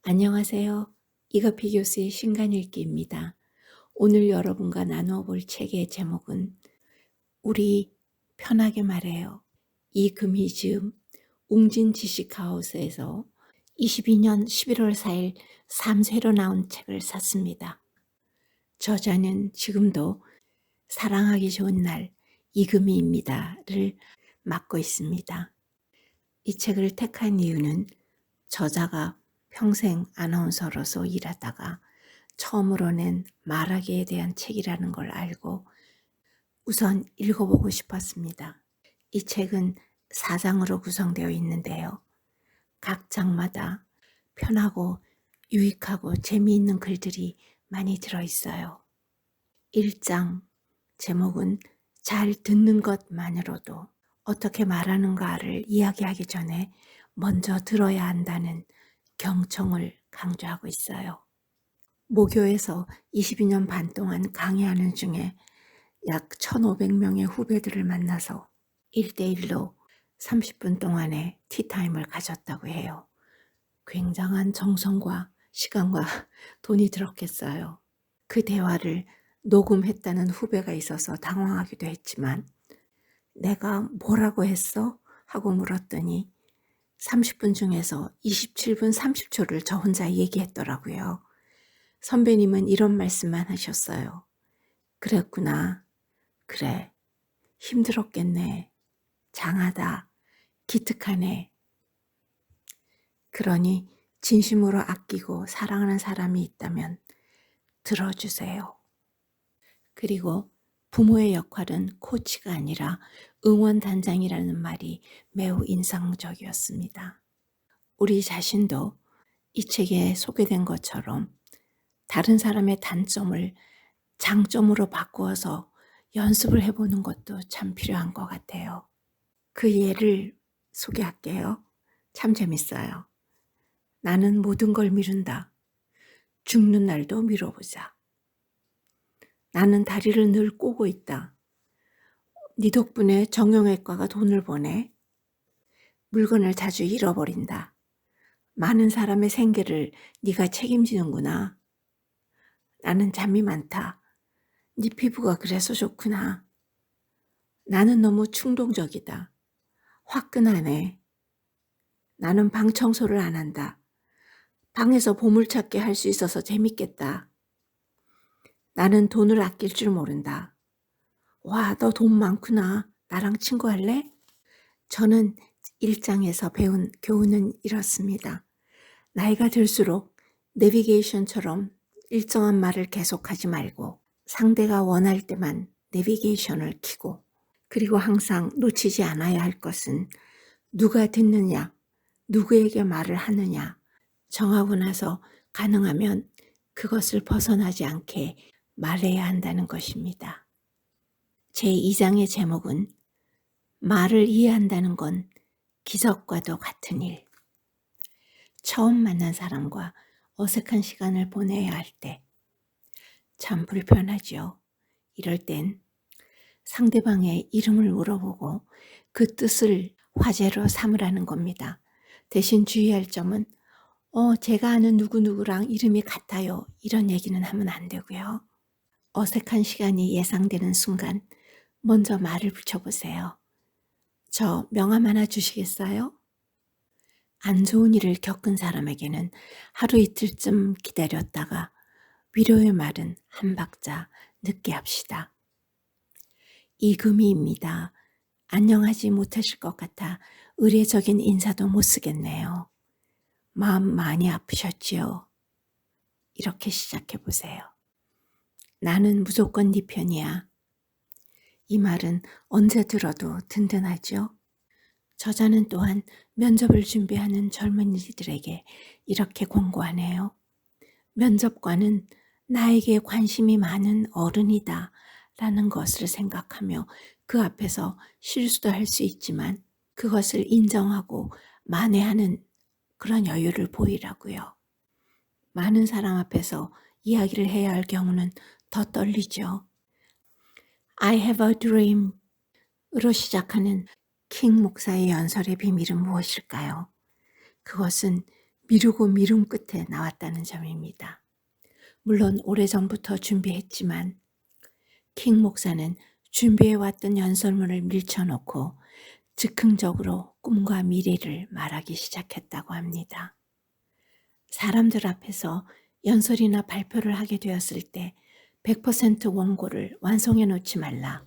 안녕하세요. 이거피 교수의 신간 읽기입니다. 오늘 여러분과 나누어 볼 책의 제목은 우리 편하게 말해요. 이금희 지음 웅진 지식하우스에서 22년 11월 4일 3쇄로 나온 책을 샀습니다. 저자는 지금도 사랑하기 좋은 날 이금희입니다를 맡고 있습니다. 이 책을 택한 이유는 저자가 평생 아나운서로서 일하다가 처음으로 낸 말하기에 대한 책이라는 걸 알고 우선 읽어보고 싶었습니다. 이 책은 4장으로 구성되어 있는데요. 각 장마다 편하고 유익하고 재미있는 글들이 많이 들어있어요. 1장 제목은 잘 듣는 것만으로도 어떻게 말하는가를 이야기하기 전에 먼저 들어야 한다는 경청을 강조하고 있어요. 모교에서 22년 반 동안 강의하는 중에 약 1,500명의 후배들을 만나서 1대1로 30분 동안의 티타임을 가졌다고 해요. 굉장한 정성과 시간과 돈이 들었겠어요. 그 대화를 녹음했다는 후배가 있어서 당황하기도 했지만 내가 뭐라고 했어? 하고 물었더니 30분 중에서 27분 30초를 저 혼자 얘기했더라고요. 선배님은 이런 말씀만 하셨어요. 그랬구나. 그래. 힘들었겠네. 장하다. 기특하네. 그러니 진심으로 아끼고 사랑하는 사람이 있다면 들어주세요. 그리고 부모의 역할은 코치가 아니라 응원단장이라는 말이 매우 인상적이었습니다. 우리 자신도 이 책에 소개된 것처럼 다른 사람의 단점을 장점으로 바꾸어서 연습을 해보는 것도 참 필요한 것 같아요. 그 예를 소개할게요. 참 재밌어요. 나는 모든 걸 미룬다. 죽는 날도 미뤄보자. 나는 다리를 늘 꼬고 있다. 네 덕분에 정형외과가 돈을 버네. 물건을 자주 잃어버린다. 많은 사람의 생계를 네가 책임지는구나. 나는 잠이 많다. 네 피부가 그래서 좋구나. 나는 너무 충동적이다. 화끈하네. 나는 방 청소를 안 한다. 방에서 보물찾기 할 수 있어서 재밌겠다. 나는 돈을 아낄 줄 모른다. 와, 너 돈 많구나. 나랑 친구할래? 저는 1장에서 배운 교훈은 이렇습니다. 나이가 들수록 내비게이션처럼 일정한 말을 계속하지 말고 상대가 원할 때만 내비게이션을 켜고 그리고 항상 놓치지 않아야 할 것은 누가 듣느냐, 누구에게 말을 하느냐 정하고 나서 가능하면 그것을 벗어나지 않게 말해야 한다는 것입니다. 제2장의 제목은 말을 이해한다는 건 기적과도 같은 일. 처음 만난 사람과 어색한 시간을 보내야 할 때 참 불편하죠. 이럴 땐 상대방의 이름을 물어보고 그 뜻을 화제로 삼으라는 겁니다. 대신 주의할 점은 제가 아는 누구누구랑 이름이 같아요. 이런 얘기는 하면 안 되고요. 어색한 시간이 예상되는 순간 먼저 말을 붙여보세요. 저 명함 하나 주시겠어요? 안 좋은 일을 겪은 사람에게는 하루 이틀쯤 기다렸다가 위로의 말은 한 박자 늦게 합시다. 이금희입니다. 안녕하지 못하실 것 같아 의례적인 인사도 못 쓰겠네요. 마음 많이 아프셨지요? 이렇게 시작해 보세요. 나는 무조건 네 편이야. 이 말은 언제 들어도 든든하죠? 저자는 또한 면접을 준비하는 젊은이들에게 이렇게 권고하네요. 면접관은 나에게 관심이 많은 어른이다 라는 것을 생각하며 그 앞에서 실수도 할 수 있지만 그것을 인정하고 만회하는 그런 여유를 보이라고요. 많은 사람 앞에서 이야기를 해야 할 경우는 더 떨리죠. I have a dream 으로 시작하는 킹 목사의 연설의 비밀은 무엇일까요? 그것은 미루고 미룬 끝에 나왔다는 점입니다. 물론 오래전부터 준비했지만 킹 목사는 준비해왔던 연설문을 밀쳐놓고 즉흥적으로 꿈과 미래를 말하기 시작했다고 합니다. 사람들 앞에서 연설이나 발표를 하게 되었을 때 100% 원고를 완성해 놓지 말라.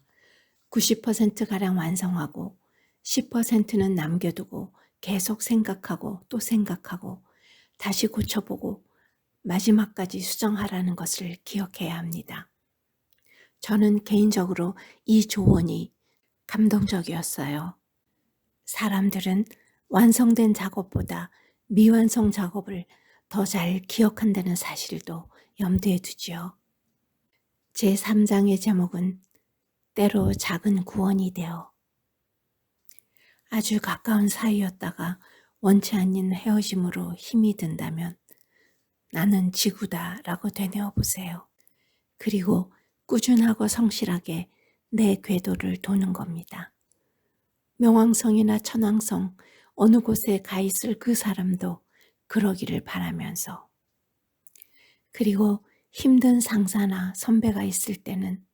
90%가량 완성하고 10%는 남겨두고 계속 생각하고 또 생각하고 다시 고쳐보고 마지막까지 수정하라는 것을 기억해야 합니다. 저는 개인적으로 이 조언이 감동적이었어요. 사람들은 완성된 작업보다 미완성 작업을 더 잘 기억한다는 사실도 염두에 두지요. 제3장의 제목은 때로 작은 구원이 되어. 아주 가까운 사이였다가 원치 않는 헤어짐으로 힘이 든다면 나는 지구다 라고 되뇌어 보세요. 그리고 꾸준하고 성실하게 내 궤도를 도는 겁니다. 명왕성이나 천왕성 어느 곳에 가 있을 그 사람도 그러기를 바라면서, 그리고 힘든 상사나 선배가 있을 때는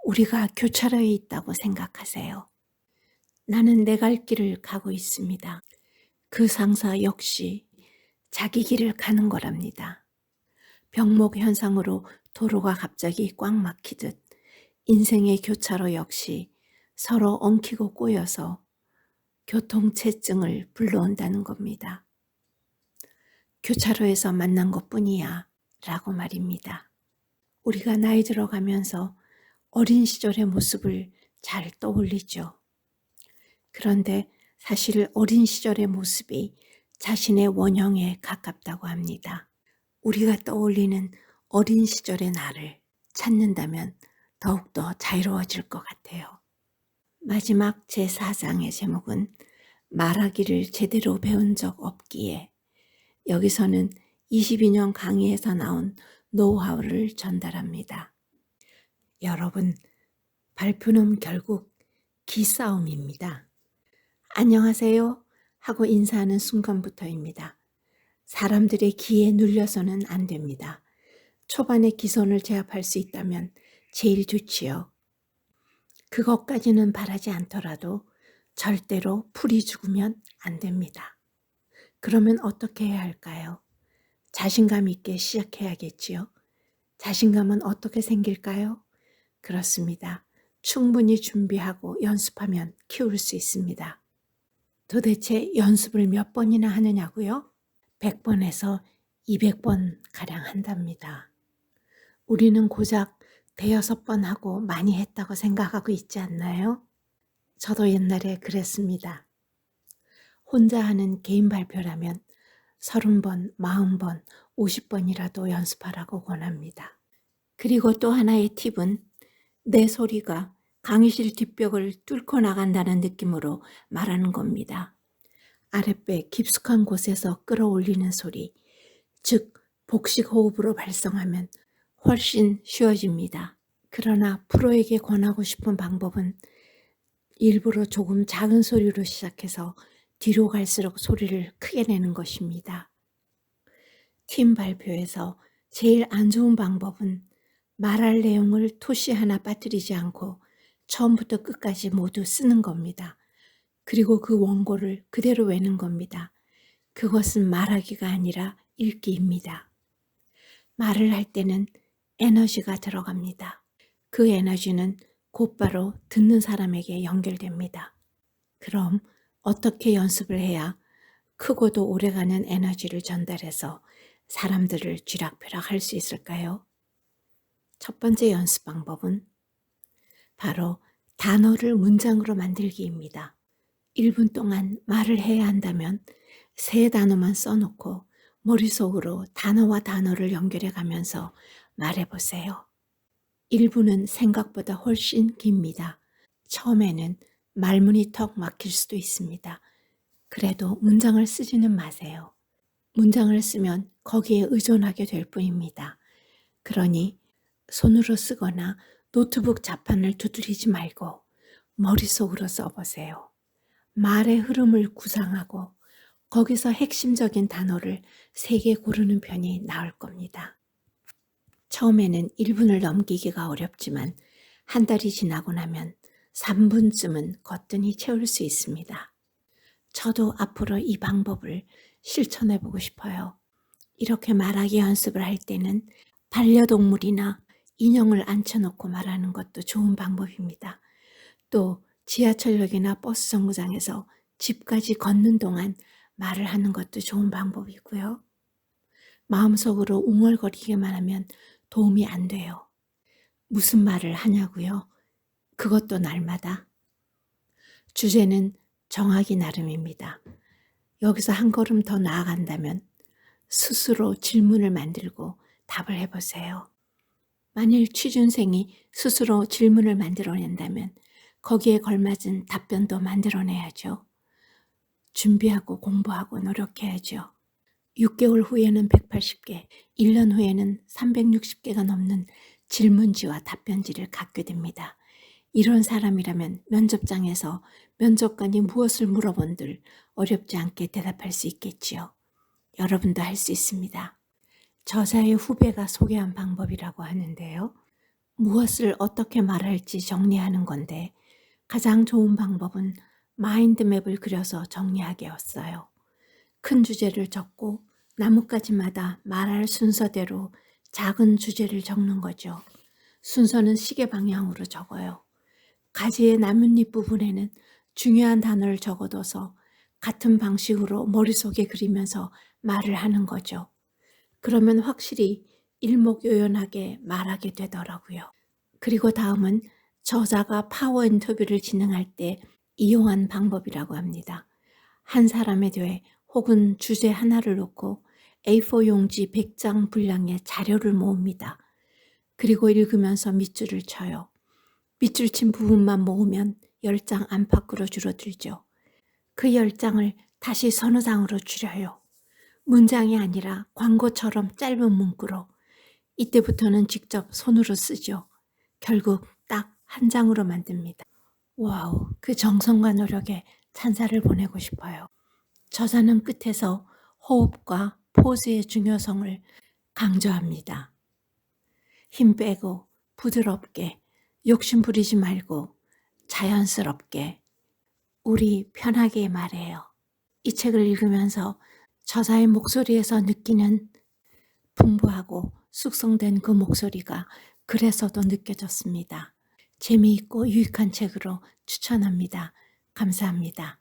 우리가 교차로에 있다고 생각하세요. 나는 내 갈 길을 가고 있습니다. 그 상사 역시 자기 길을 가는 거랍니다. 병목 현상으로 도로가 갑자기 꽉 막히듯 인생의 교차로 역시 서로 엉키고 꼬여서 교통체증을 불러온다는 겁니다. 교차로에서 만난 것뿐이야 라고 말입니다. 우리가 나이 들어가면서 어린 시절의 모습을 잘 떠올리죠. 그런데 사실 어린 시절의 모습이 자신의 원형에 가깝다고 합니다. 우리가 떠올리는 어린 시절의 나를 찾는다면 더욱더 자유로워질 것 같아요. 마지막 제4장의 제목은 말하기를 제대로 배운 적 없기에. 여기서는 22년 강의에서 나온 노하우를 전달합니다. 여러분, 발표는 결국 기싸움입니다. 안녕하세요 하고 인사하는 순간부터입니다. 사람들의 기에 눌려서는 안 됩니다. 초반에 기선을 제압할 수 있다면 제일 좋지요. 그것까지는 바라지 않더라도 절대로 풀이 죽으면 안 됩니다. 그러면 어떻게 해야 할까요? 자신감 있게 시작해야겠지요. 자신감은 어떻게 생길까요? 그렇습니다. 충분히 준비하고 연습하면 키울 수 있습니다. 도대체 연습을 몇 번이나 하느냐고요? 100번에서 200번 가량 한답니다. 우리는 고작 대여섯 번 하고 많이 했다고 생각하고 있지 않나요? 저도 옛날에 그랬습니다. 혼자 하는 개인 발표라면 30번, 40번, 50번이라도 연습하라고 권합니다. 그리고 또 하나의 팁은 내 소리가 강의실 뒷벽을 뚫고 나간다는 느낌으로 말하는 겁니다. 아랫배 깊숙한 곳에서 끌어올리는 소리, 즉 복식 호흡으로 발성하면 훨씬 쉬워집니다. 그러나 프로에게 권하고 싶은 방법은 일부러 조금 작은 소리로 시작해서 뒤로 갈수록 소리를 크게 내는 것입니다. 팀 발표에서 제일 안 좋은 방법은 말할 내용을 토시 하나 빠뜨리지 않고 처음부터 끝까지 모두 쓰는 겁니다. 그리고 그 원고를 그대로 외는 겁니다. 그것은 말하기가 아니라 읽기입니다. 말을 할 때는 에너지가 들어갑니다. 그 에너지는 곧바로 듣는 사람에게 연결됩니다. 그럼 어떻게 연습을 해야 크고도 오래가는 에너지를 전달해서 사람들을 쥐락펴락 할 수 있을까요? 첫 번째 연습 방법은 바로 단어를 문장으로 만들기입니다. 1분 동안 말을 해야 한다면 3단어만 써놓고 머릿속으로 단어와 단어를 연결해 가면서 말해보세요. 1분은 생각보다 훨씬 깁니다. 처음에는 말문이 턱 막힐 수도 있습니다. 그래도 문장을 쓰지는 마세요. 문장을 쓰면 거기에 의존하게 될 뿐입니다. 그러니 손으로 쓰거나 노트북 자판을 두드리지 말고 머릿속으로 써보세요. 말의 흐름을 구상하고 거기서 핵심적인 단어를 3개 고르는 편이 나을 겁니다. 처음에는 1분을 넘기기가 어렵지만 한 달이 지나고 나면 3분쯤은 거뜬히 채울 수 있습니다. 저도 앞으로 이 방법을 실천해 보고 싶어요. 이렇게 말하기 연습을 할 때는 반려동물이나 인형을 앉혀놓고 말하는 것도 좋은 방법입니다. 또 지하철역이나 버스 정류장에서 집까지 걷는 동안 말을 하는 것도 좋은 방법이고요. 마음속으로 웅얼거리기만 하면 도움이 안 돼요. 무슨 말을 하냐고요? 그것도 날마다. 주제는 정하기 나름입니다. 여기서 한 걸음 더 나아간다면 스스로 질문을 만들고 답을 해보세요. 만일 취준생이 스스로 질문을 만들어낸다면 거기에 걸맞은 답변도 만들어내야죠. 준비하고 공부하고 노력해야죠. 6개월 후에는 180개, 1년 후에는 360개가 넘는 질문지와 답변지를 갖게 됩니다. 이런 사람이라면 면접장에서 면접관이 무엇을 물어본들 어렵지 않게 대답할 수 있겠지요. 여러분도 할 수 있습니다. 저자의 후배가 소개한 방법이라고 하는데요. 무엇을 어떻게 말할지 정리하는 건데 가장 좋은 방법은 마인드맵을 그려서 정리하기였어요. 큰 주제를 적고 나뭇가지마다 말할 순서대로 작은 주제를 적는 거죠. 순서는 시계 방향으로 적어요. 가지의 나뭇잎 부분에는 중요한 단어를 적어둬서 같은 방식으로 머릿속에 그리면서 말을 하는 거죠. 그러면 확실히 일목요연하게 말하게 되더라고요. 그리고 다음은 저자가 파워 인터뷰를 진행할 때 이용한 방법이라고 합니다. 한 사람에 대해 혹은 주제 하나를 놓고 A4 용지 100장 분량의 자료를 모읍니다. 그리고 읽으면서 밑줄을 쳐요. 밑줄 친 부분만 모으면 10장 안팎으로 줄어들죠. 그 10장을 다시 서너 장으로 줄여요. 문장이 아니라 광고처럼 짧은 문구로. 이때부터는 직접 손으로 쓰죠. 결국 딱 한 장으로 만듭니다. 와우, 그 정성과 노력에 찬사를 보내고 싶어요. 저자는 끝에서 호흡과 포즈의 중요성을 강조합니다. 힘 빼고 부드럽게 욕심 부리지 말고 자연스럽게 우리 편하게 말해요. 이 책을 읽으면서 저자의 목소리에서 느끼는 풍부하고 숙성된 그 목소리가 글에서도 느껴졌습니다. 재미있고 유익한 책으로 추천합니다. 감사합니다.